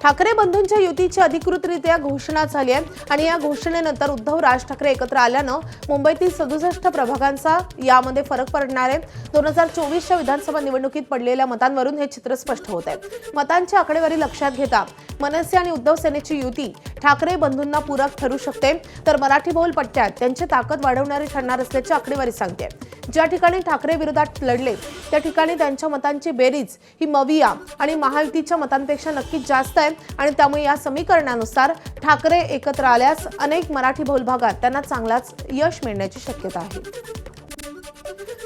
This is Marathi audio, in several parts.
ठाकरे बंधूंच्या युतीची अधिकृतरित्या घोषणा झाली आहे आणि या घोषणेनंतर उद्धव राज ठाकरे एकत्र आल्यानं मुंबईतील 67 प्रभागांचा यामध्ये फरक पडणार आहे। 2024च्या विधानसभा निवडणुकीत पडलेल्या मतांवरून हे चित्र स्पष्ट होत आहे। मतांची आकडेवारी लक्षात घेता मनसे आणि उद्धव सेनेची युती ठाकरे बंधूंना पूरक ठरू शकते, तर मराठी बहुल पट्ट्यात त्यांची ताकद वाढवणारी ठरणार असल्याची आकडेवारी सांगते। ज्या ठिकाणी ठाकरे विरोधात लढले त्या ठिकाणी त्यांच्या मतांची बेरीज ही मविया आणि महायुतीच्या मतांपेक्षा नक्कीच जास्त आहे आणि त्यामुळे या समीकरणानुसार ठाकरे एकत्र आल्यास अनेक मराठी बहुल भागात त्यांना चांगलाच यश मिळण्याची शक्यता आहे।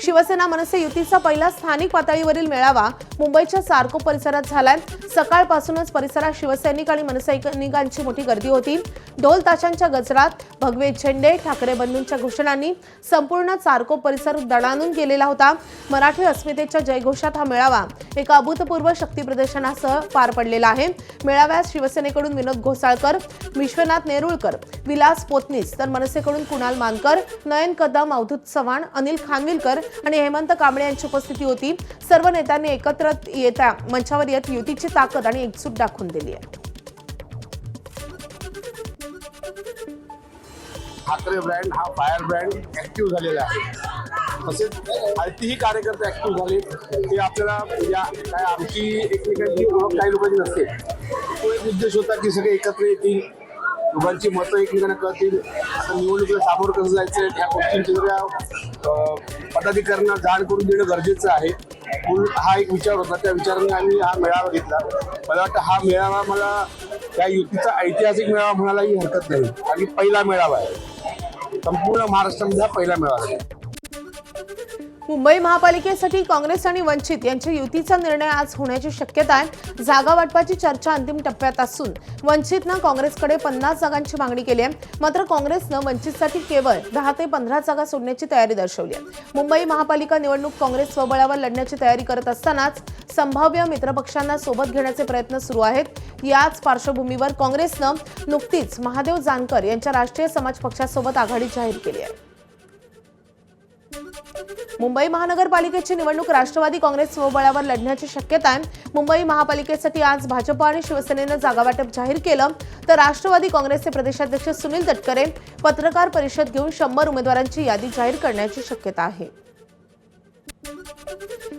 शिवसेना मनसे युतीचा पहिला स्थानिक पातळीवरील मेळावा मुंबईच्या सार्को परिसरात झालाय। सकाळपासूनच परिसरात शिवसैनिक आणि मनसैनिकांची मोठी गर्दी होती। ढोल ताशांच्या गजरात भगवे झेंडे ठाकरे बंधूंच्या घोषणांनी संपूर्ण सार्को परिसर दणाणून गेलेला होता। मराठी अस्मितेच्या जयघोषात हा मेळावा एका अभूतपूर्व शक्ती प्रदर्शनासह पार पडलेला आहे। मेळाव्यात शिवसेनेकडून विनोद घोसाळकर, विश्वनाथ नेरुळकर, विलास पोतनीस, तर मनसेकडून कुणाल मानकर, नयन कदम, अवधूत चव्हाण, अनिल खानविलकर आणि हेमंत कांबळे यांची उपस्थिती होती। सर्व नेत्यांनी एकत्र येता मंचावर येत युतीची ताकद आणि एकजूट दाखवून दिली आहे। ठाकरे ब्रँड हा फायर ब्रँड ऍक्टिव्ह झालेला आहे। तसेच आयटीही कार्यकर्ते ऍक्टिव्ह झाले ते आपल्याला या काय आमची एकमेकांची ओळख काही लोकांची नसते, तो एक उद्देश होता की सगळे एकत्र येतील, दोघांची मतं एकमेकांना कळतील, आता निवडणुकीला सामोरं कसं जायचं ह्या गोष्टींची जरा पदाधिकाऱ्यांना जाण करून देणं गरजेचं आहे। हा एक विचार होता, त्या विचाराने आम्ही हा मेळावा घेतला। मला वाटतं हा मेळावा मला त्या युतीचा ऐतिहासिक मेळावा म्हणायलाही हरकत नाही आणि पहिला मेळावा आहे, संपूर्ण महाराष्ट्रामध्ये हा पहिला मेळावा आहे। मुंबई महापालिकेसाठी काँग्रेस आणि वंचित यांच्या युतीचा निर्णय आज होण्याची शक्यता आहे। जागा वाटपाची चर्चा अंतिम टप्प्यात असून वंचितनं काँग्रेसकडे 50 जागांची मागणी केली आहे, मात्र काँग्रेसनं वंचितसाठी केवळ 10 ते 15 जागा सोडण्याची तयारी दर्शवली आहे। मुंबई महापालिका निवडणूक काँग्रेस स्वबळावर लढण्याची तयारी करत असतानाच संभाव्य मित्रपक्षांना सोबत घेण्याचे प्रयत्न सुरू आहेत। याच पार्श्वभूमीवर काँग्रेसनं नुकतीच महादेव जानकर यांच्या राष्ट्रीय समाज पक्षासोबत आघाडी जाहीर केली आहे। मुंबई महानगरपालिकेची निवडणूक राष्ट्रवादी काँग्रेस स्वबळावर लढण्याची शक्यता आहे। मुंबई महापालिकेसाठी आज भाजप आणि शिवसेनेनं जागावाटप जाहीर केलं, तर राष्ट्रवादी काँग्रेसचे प्रदेशाध्यक्ष सुनील तटकरे पत्रकार परिषद घेऊन 100 उमेदवारांची यादी जाहीर करण्याची शक्यता आहे।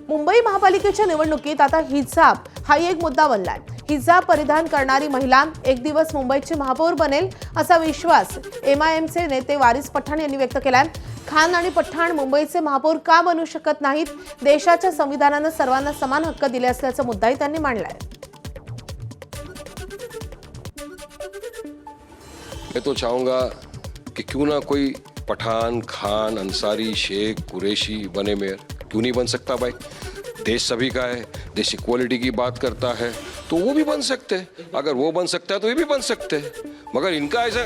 मुंबई महापालिकेच्या निवडणुकीत आता हिजाब हा एक मुद्दा बनलाय। हिजाब परिधान करणारी महिला एक दिवस मुंबईची महापौर बनेल असा विश्वास MIMचे नेते वारिस पठाण यांनी व्यक्त केलाय। खान आणि पठाण मुंबईचे महापौर का बनू शकत नाहीत? देशाच्या संविधानानं सर्वांना समान हक्क दिले असल्याचा मुद्दाही त्यांनी मांडलाय। मैं तो चाहूंगा कि क्यों ना कोई पठान, खान, अंसारी, शेख, कुरैशी बने मेयर। क्यों नहीं बन सकता भाई? देश सभी का है, देश इक्वालिटी की बात करता है, तो वो भी बन सकते हैं। अगर वो बन सकता है तो ये भी बन सकते हैं। मगर इनका ऐसा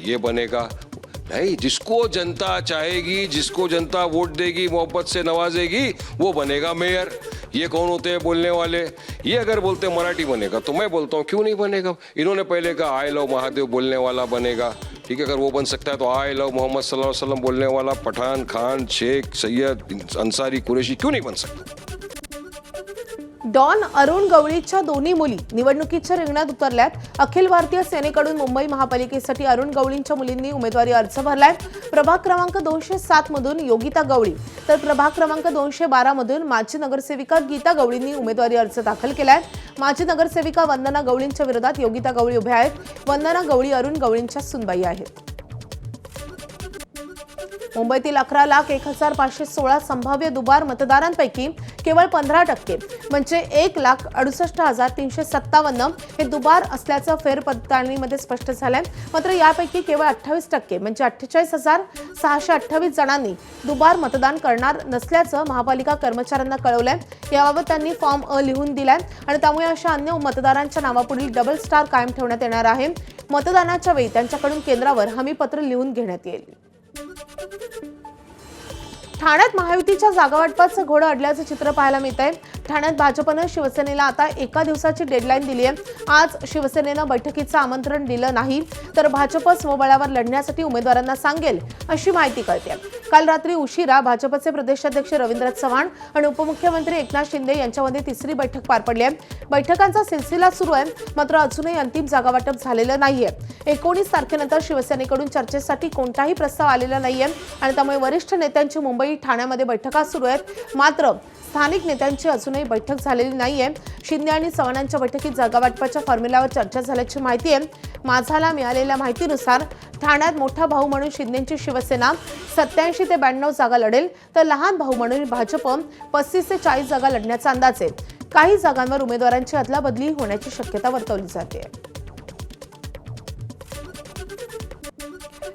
ये बनेगा नहीं, जिसको जनता चाहेगी, जिसको जनता वोट देगी, मोहब्बत से नवाजेगी, वो बनेगा मेयर। ये कौन होते हैं बोलने वाले? ये अगर बोलते हैं मराठी बनेगा तो मैं बोलता हूँ क्यों नहीं बनेगा। इन्होंने पहले कहा आई लव महादेव बोलने वाला बनेगा, ठीक है। अगर वो बन सकता है तो आई लव मोहम्मद सल्लल्लाहु अलैहि वसल्लम बोलने वाला पठान, खान, शेख, सैयद, अंसारी, कुरैशी क्यों नहीं बन सकता। डॉन अरुण गवळीच्या दोन्ही मुली निवडणुकीच्या रिंगणात उतरल्यात। अखिल भारतीय सेनेकडून मुंबई महापालिकेसाठी अरुण गवळींच्या मुलींनी उमेदवारी अर्ज भरलाय। प्रभाग क्रमांक 207 मधून योगिता गवळी, तर प्रभाग क्रमांक 212 मधून माजी नगरसेविका गीता गवळींनी उमेदवारी अर्ज दाखल केलाय। माजी नगरसेविका वंदना गवळींच्या विरोधात योगिता गवळी उभ्या आहेत। वंदना गवळी अरुण गवळींच्या सुनबाई आहेत। मुंबईतील 11,01,516 संभाव्य दुबार मतदारांपैकी केवळ 15% म्हणजे 1,68,357 हे दुबार असल्याचं फेरपडताळणीमध्ये स्पष्ट झालंय। मात्र यापैकी केवळ 28% म्हणजे 48,628 जणांनी दुबार मतदान करणार नसल्याचं महापालिका कर्मचाऱ्यांना कळवलंय। याबाबत त्यांनी फॉर्म अ लिहून दिलाय आणि त्यामुळे अशा अन्य मतदारांच्या नावापुढील डबल स्टार कायम ठेवण्यात येणार आहे। मतदानाच्या वेळी त्यांच्याकडून केंद्रावर हमीपत्र लिहून घेण्यात येईल। ठाण्यात महायुतीच्या जागावाटपाचं घोडं अडल्याचं चित्र पाहायला मिळतंय। ठाण्यात भाजपनं शिवसेनेला आता एका दिवसाची डेडलाईन दिली आहे. आज शिवसेनेनं बैठकीचं आमंत्रण दिलं नाही तर भाजप स्वबळावर लढण्यासाठी उमेदवारांना सांगेल अशी माहिती कळते. काल रात्री उशिरा भाजपचे प्रदेशाध्यक्ष रवींद्र चव्हाण आणि उपमुख्यमंत्री एकनाथ शिंदे यांच्यामध्ये तिसरी बैठक पार पडली आहे. बैठकांचा सिलसिला सुरू आहे, मात्र अजूनही अंतिम जागा वाटप झालेलं नाहीये. 19 तारखेनंतर शिवसेनेकडून चर्चेसाठी कोणताही प्रस्ताव आलेला नाहीये आणि त्यामुळे वरिष्ठ नेत्यांची मुंबई ठाण्यामध्ये बैठका सुरू आहेत, मात्र स्थानिक नेत्यांची अजूनही बैठक झालेली नाहीये. शिंदे आणि चव्हाणांच्या बैठकीत जागा वाटपाच्या फॉर्म्युलावर चर्चा झाल्याची माहिती आहे. माझाला मिळालेल्या माहितीनुसार ठाण्यात मोठा भाऊ म्हणून शिंदेची शिवसेना 87 ते 92 जागा लढेल, तर लहान भाऊ म्हणून भाजप 35 ते 40 जागा लढण्याचा अंदाज आहे. काही जागांवर उमेदवारांची अदलाबदली होण्याची शक्यता वर्तवली जाते.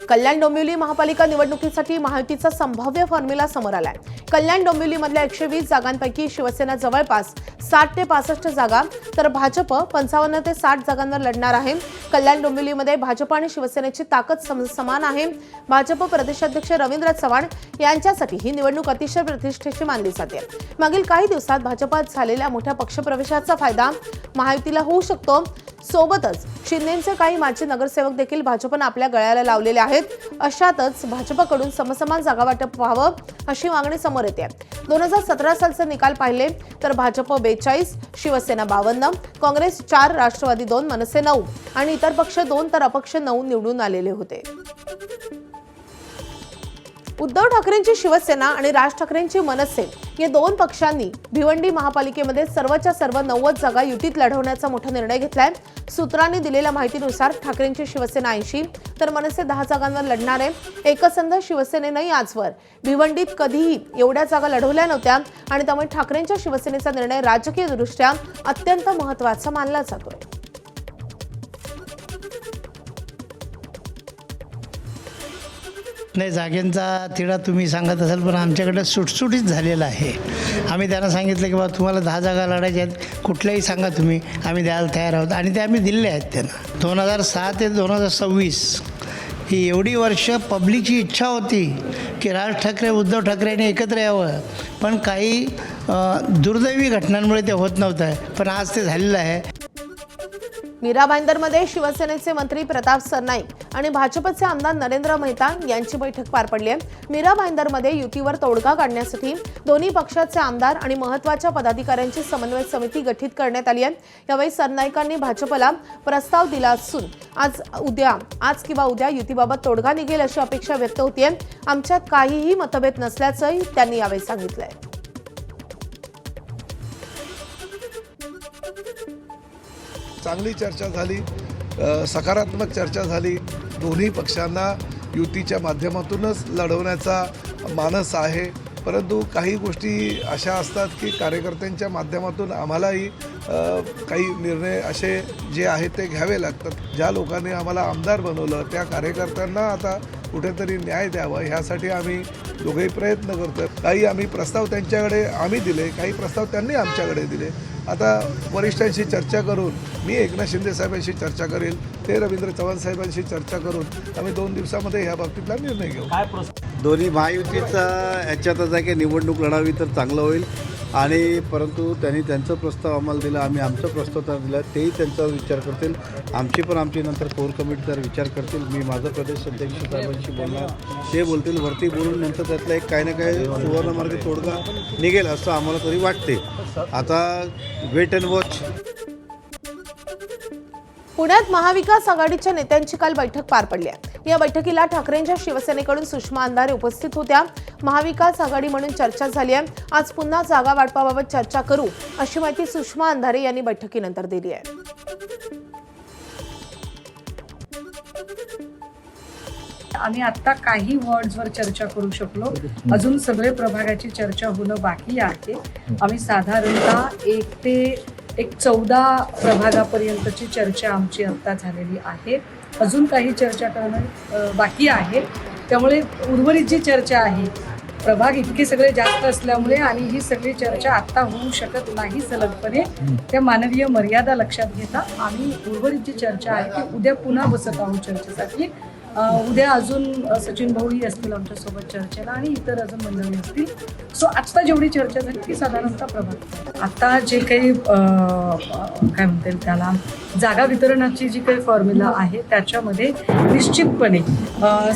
कल्याण डोंबिवली महापालिका निवडणुकीसाठी महायुतीचा संभाव्य फॉर्म्युला समोर आलाय. कल्याण डोंबिवलीमधल्या 120 जागांपैकी शिवसेना जवळपास 60 ते 65 जागा तर भाजप 55 ते 60 जागांवर लढणार आहे. कल्याण डोंबिवलीमध्ये भाजप आणि शिवसेनेची ताकद समान आहे. भाजप प्रदेशाध्यक्ष रवींद्र चव्हाण यांच्यासाठी ही निवडणूक अतिशय प्रतिष्ठेची मानली जाते. मागील काही दिवसात भाजपात झालेल्या मोठ्या पक्षप्रवेशाचा फायदा महायुतीला होऊ शकतो. सोबतच शिंदेचे काही माजी नगरसेवक देखील भाजपनं आपल्या गळ्याला लावलेले आहेत. अशातच भाजपकडून समसमान जागा वाटप व्हावं अशी मागणी समोर येते. 2017 सालचे निकाल पाहिले तर भाजप 42, शिवसेना 52, काँग्रेस 4, राष्ट्रवादी 2, मनसे 9 आणि इतर पक्ष 2 तर अपक्ष 9 निवडून आलेले होते. उद्धव ठाकरेंची शिवसेना आणि राज ठाकरेंची मनसे या दोन पक्षांनी भिवंडी महापालिकेमध्ये सर्वच्या सर्व 90 जागा युतीत लढवण्याचा मोठा निर्णय घेतलाय. सूत्रांनी दिलेल्या माहितीनुसार ठाकरेंची शिवसेना 80 तर मनसे 10 जागांवर लढणार आहे. एकसंध शिवसेनेनंही आजवर भिवंडीत कधीही एवढ्या जागा लढवल्या नव्हत्या आणि त्यामुळे ठाकरेंच्या शिवसेनेचा निर्णय राजकीयदृष्ट्या अत्यंत महत्त्वाचा मानला जातोय. नाही, जागेंचा तिढा तुम्ही सांगत असाल, पण आमच्याकडे सुटसुटीत झालेला आहे. आम्ही त्यांना सांगितलं की बाबा तुम्हाला 10 जागा लढायच्या आहेत, कुठल्याही सांगा तुम्ही, आम्ही द्यायला तयार आहोत आणि ते आम्ही दिलेले आहेत त्यांना. 2006 ते 2026 ही एवढी वर्ष पब्लिकची इच्छा होती की राज ठाकरे उद्धव ठाकरेंनी एकत्र यावं, पण काही दुर्दैवी घटनांमुळे ते होत नव्हतं, पण आज ते झालेलं आहे. मीरा भाईंदरमध्ये शिवसेनेचे मंत्री प्रताप सरनाईक आणि भाजपचे आमदार नरेंद्र मेहता यांची बैठक पार पडली आहे. मीरा भाईंदरमध्ये युतीवर तोडगा काढण्यासाठी दोन्ही पक्षाचे आमदार आणि महत्त्वाच्या पदाधिकाऱ्यांची समन्वय समिती गठीत करण्यात आली आहे. यावेळी सरनाईकांनी भाजपला प्रस्ताव दिला असून आज किंवा उद्या युतीबाबत तोडगा निघेल अशी अपेक्षा व्यक्त होतीये. आमच्यात काहीही मतभेद नसल्याचंही त्यांनी यावेळी सांगितलंय. चांगली चर्चा झाली, सकारात्मक चर्चा झाली. दोन्ही पक्षांना युतीच्या माध्यमातूनच लढवण्याचा मानस आहे, परंतु काही गोष्टी अशा असतात की कार्यकर्त्यांच्या माध्यमातून आम्हालाही काही निर्णय असे जे आहेत ते घ्यावे लागतात. ज्या लोकांनी आम्हाला आमदार बनवलं त्या कार्यकर्त्यांना आता कुठेतरी न्याय द्यावा ह्यासाठी आम्ही दोघेही प्रयत्न करतो. काही आम्ही प्रस्ताव त्यांच्याकडे आम्ही दिले, काही प्रस्ताव त्यांनी आमच्याकडे दिले. आता वरिष्ठांशी चर्चा करून मी एकनाथ शिंदे साहेबांशी चर्चा करेल, ते रवींद्र चव्हाण साहेबांशी चर्चा करून आम्ही 2 दिवसामध्ये ह्या बाबतीतला निर्णय घेऊ. दोन्ही महायुतीचा ह्याच्यातच आहे की निवडणूक लढावी तर चांगलं होईल आणि परंतु त्यांनी त्यांचा प्रस्ताव आम्हाला दिला, आम्ही आमचा प्रस्ताव त्यांना दिला, तेही त्यांचा विचार करतील. आमची नंतर कोर कमिटी जर विचार करतील. मी माझा प्रदेश अध्यक्ष साहेबांशी बोलणार, ते बोलतील, वरती बोलून नंतर त्यातला एक काही ना काही सुवर्णमार्ग तोडगा निघेल असं आम्हाला तरी वाटते. आता वेट अँड वॉच. पुण्यात महाविकास आघाडीच्या नेत्यांची काल बैठक पार पडली आहे. या बैठकीला ठाकरेंच्या शिवसेनेकडून सुषमा अंधारे उपस्थित होत्या. महाविकास आघाडी म्हणून चर्चा झाली आहे. आज पुन्हा जागा वाटपाबाबत चर्चा करू अशी माहिती सुषमा अंधारे यांनी बैठकीनंतर दिली आहे. आम्ही आता काही वॉर्ड्सवर चर्चा करू शकलो, अजून सगळे प्रभागाची चर्चा होणं बाकी आहे. आम्ही साधारणतः 1 ते 14 प्रभागापर्यंतची चर्चा आमची आता झालेली आहे. अजून काही चर्चा करणं बाकी आहे. त्यामुळे उर्वरित जी चर्चा आहे, प्रभाग इतके सगळे जास्त असल्यामुळे आणि ही सगळी चर्चा आता होऊ शकत नाही सलगपणे, त्या मानवीय मर्यादा लक्षात घेता आम्ही उर्वरित जी चर्चा आहे ती उद्या पुन्हा बसत आहोत चर्चेसाठी. उद्या अजून सचिन भाऊही असतील आमच्यासोबत चर्चेला आणि इतर अजून मंडळी असतील. सो आत्ता जेवढी चर्चा झाली ती साधारणतः प्रभाग. आता जे काही काय म्हणता येईल त्याला जागा वितरणाची जी काही फॉर्म्युला आहे त्याच्यामध्ये निश्चितपणे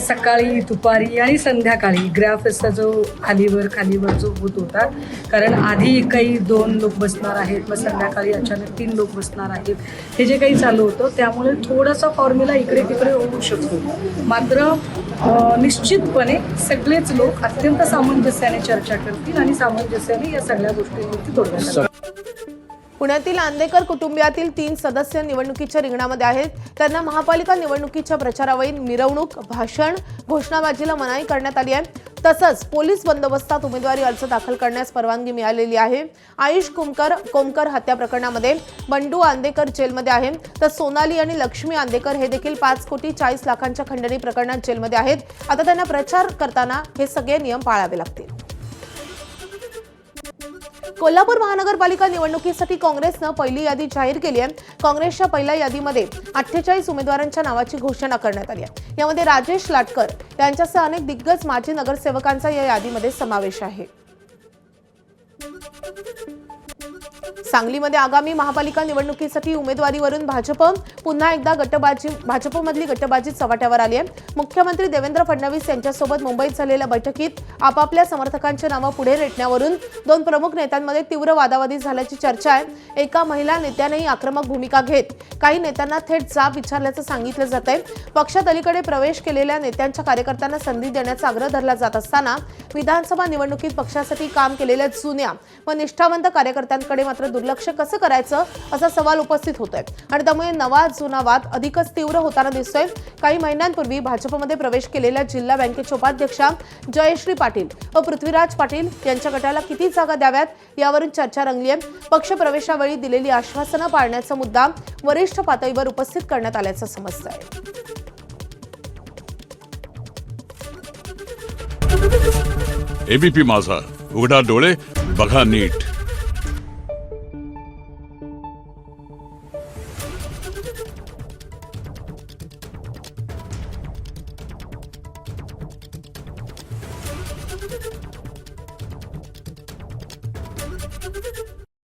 सकाळी दुपारी आणि संध्याकाळी ग्राफचा जो खालीवर जो होत होता, कारण आधी काही 2 लोक बसणार आहेत, मग संध्याकाळी अचानक 3 लोक बसणार आहेत, हे जे काही चालू होतं त्यामुळे थोडासा फॉर्म्युला इकडे तिकडे होऊ शकतो. मात्र निश्चितपणे सगळेच लोक अत्यंत सामंजस्याने चर्चा करतील आणि सामंजस्याने या सगळ्या गोष्टींवरती तोडगा काढतील. पुण्यातील आंदेकर कुटुंबियातील 3 सदस्य निवडणुकीच्या रिंगणामध्ये आहेत. त्यांना महापालिका निवडणुकीच्या प्रचारावेळी मिरवणूक, भाषण, घोषणाबाजीला मनाई करण्यात आली आहे. तसंच पोलीस बंदोबस्तात उमेदवारी अर्ज दाखल करण्यास परवानगी मिळालेली आहे. आयुष कोमकर हत्या प्रकरणामध्ये बंडू आंदेकर जेलमध्ये आहे, तर सोनाली आणि लक्ष्मी आंदेकर हे देखील 5,40,00,000 खंडणी प्रकरणात जेलमध्ये आहेत. आता त्यांना प्रचार करताना हे सगळे नियम पाळावे लागतील. कोल्हापूर महानगरपालिका निवडणुकीसाठी काँग्रेसनं पहिली यादी जाहीर केली आहे. काँग्रेसच्या पहिल्या यादीमध्ये 48 उमेदवारांच्या नावाची घोषणा करण्यात आली आहे. यामध्ये राजेश लाटकर यांच्यासह अनेक दिग्गज माजी नगरसेवकांचा या यादीमध्ये समावेश आहे. सांगलीमध्ये आगामी महापालिका निवडणुकीसाठी उमेदवारीवरून भाजप पुन्हा एकदा भाजपमधली गटबाजी चव्हाट्यावर आली आहे. मुख्यमंत्री देवेंद्र फडणवीस यांच्यासोबत मुंबईत झालेल्या बैठकीत आपापल्या समर्थकांची नावं पुढे रेटण्यावरून 2 प्रमुख नेत्यांमध्ये तीव्र वादावादी झाल्याची चर्चा आहे. एका महिला नेत्यानेही आक्रमक भूमिका घेत काही नेत्यांना थेट जाब विचारल्याचं सांगितलं जात आहे. पक्षात अलीकडे प्रवेश केलेल्या नेत्यांच्या कार्यकर्त्यांना संधी देण्याचा आग्रह धरला जात असताना विधानसभा निवडणुकीत पक्षासाठी काम केलेल्या जुन्या व निष्ठावंत कार्यकर्त्यांकडे मात्र दुर्लक्ष कसं करायचं असा सवाल उपस्थित होतोय आणि त्यामुळे नवा जुना वाद अधिकच तीव्र होताना दिसतोय. काही महिन्यांपूर्वी भाजपमध्ये प्रवेश केलेल्या जिल्हा बँकेच्या उपाध्यक्षा जयश्री पाटील व पृथ्वीराज पाटील यांच्या गटाला किती जागा द्याव्यात यावरून चर्चा रंगली आहे. पक्ष प्रवेशावेळी दिलेली आश्वासनं पाळण्याचा मुद्दा वरिष्ठ पातळीवर उपस्थित करण्यात आल्याचं समजतंय. एबीपी माझा, उघडा डोळे बघा नीट.